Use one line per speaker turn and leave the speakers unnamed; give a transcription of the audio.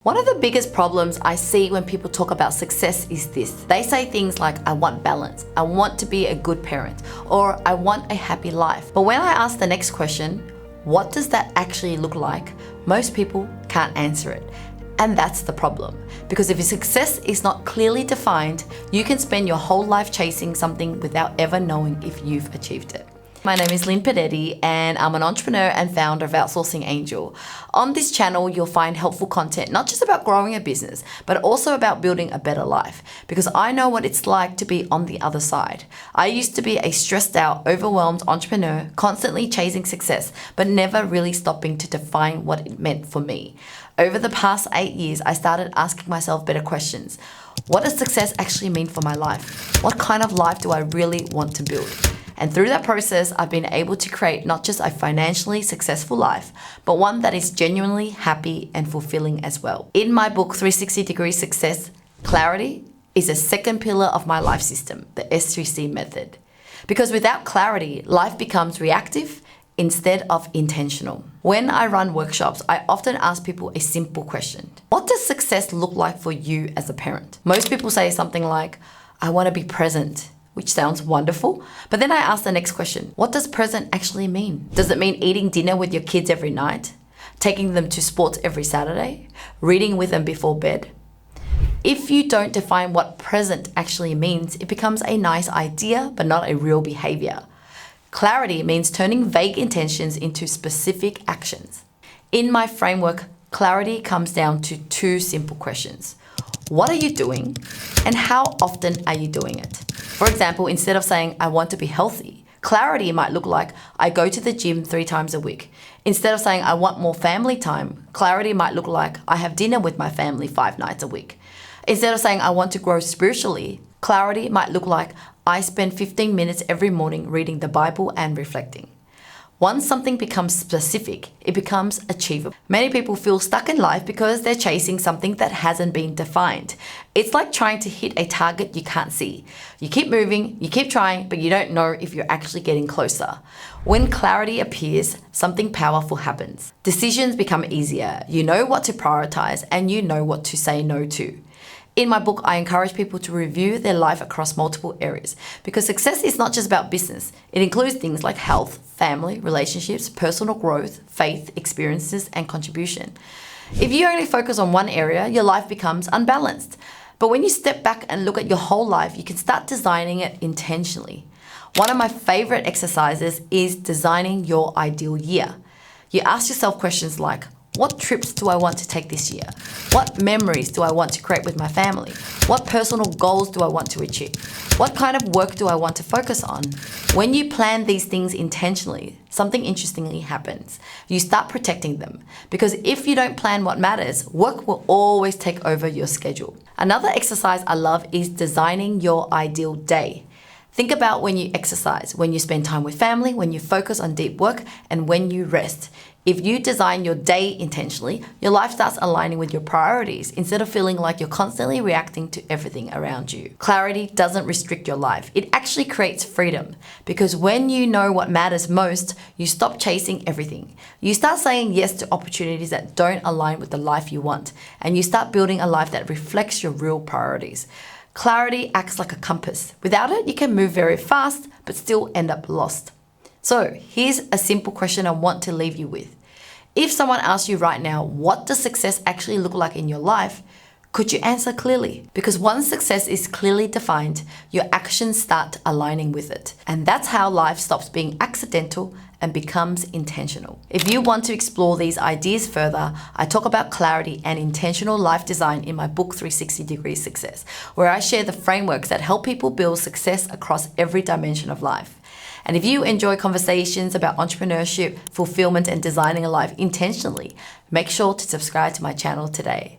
One of the biggest problems I see when people talk about success is this. They say things like, I want balance, I want to be a good parent, or I want a happy life. But when I ask the next question, what does that actually look like? Most people can't answer it. And that's the problem. Because if your success is not clearly defined, you can spend your whole life chasing something without ever knowing if you've achieved it. My name is Lynn Pedetti and I'm an entrepreneur and founder of Outsourcing Angel. On this channel, you'll find helpful content, not just about growing a business, but also about building a better life. Because I know what it's like to be on the other side. I used to be a stressed out, overwhelmed entrepreneur, constantly chasing success, but never really stopping to define what it meant for me. Over the past 8 years, I started asking myself better questions. What does success actually mean for my life? What kind of life do I really want to build? And through that process, I've been able to create not just a financially successful life, but one that is genuinely happy and fulfilling as well. In my book, 360 Degree Success, clarity is a second pillar of my life system, the S3C method. Because without clarity, life becomes reactive instead of intentional. When I run workshops, I often ask people a simple question. What does success look like for you as a parent? Most people say something like, I want to be present, which sounds wonderful. But then I ask the next question, what does present actually mean? Does it mean eating dinner with your kids every night? Taking them to sports every Saturday? Reading with them before bed? If you don't define what present actually means, it becomes a nice idea, but not a real behavior. Clarity means turning vague intentions into specific actions. In my framework, clarity comes down to two simple questions. What are you doing? And how often are you doing it? For example, instead of saying, I want to be healthy, clarity might look like, I go to the gym 3 times a week. Instead of saying, I want more family time, clarity might look like, I have dinner with my family 5 nights a week. Instead of saying, I want to grow spiritually, clarity might look like, I spend 15 minutes every morning reading the Bible and reflecting. Once something becomes specific, it becomes achievable. Many people feel stuck in life because they're chasing something that hasn't been defined. It's like trying to hit a target you can't see. You keep moving, you keep trying, but you don't know if you're actually getting closer. When clarity appears, something powerful happens. Decisions become easier. You know what to prioritize and you know what to say no to. In my book, I encourage people to review their life across multiple areas because success is not just about business. It includes things like health, family, relationships, personal growth, faith, experiences, and contribution. If you only focus on one area, your life becomes unbalanced. But when you step back and look at your whole life, you can start designing it intentionally. One of my favorite exercises is designing your ideal year. You ask yourself questions like, what trips do I want to take this year? What memories do I want to create with my family? What personal goals do I want to achieve? What kind of work do I want to focus on? When you plan these things intentionally, something interestingly happens. You start protecting them because if you don't plan what matters, work will always take over your schedule. Another exercise I love is designing your ideal day. Think about when you exercise, when you spend time with family, when you focus on deep work, and when you rest. If you design your day intentionally, your life starts aligning with your priorities instead of feeling like you're constantly reacting to everything around you. Clarity doesn't restrict your life. It actually creates freedom because when you know what matters most, you stop chasing everything. You start saying yes to opportunities that don't align with the life you want, and you start building a life that reflects your real priorities. Clarity acts like a compass. Without it, you can move very fast, but still end up lost. So here's a simple question I want to leave you with. If someone asks you right now, what does success actually look like in your life? Could you answer clearly? Because once success is clearly defined, your actions start aligning with it. And that's how life stops being accidental and becomes intentional. If you want to explore these ideas further, I talk about clarity and intentional life design in my book 360 Degree Success, where I share the frameworks that help people build success across every dimension of life. And if you enjoy conversations about entrepreneurship, fulfillment, and designing a life intentionally, make sure to subscribe to my channel today.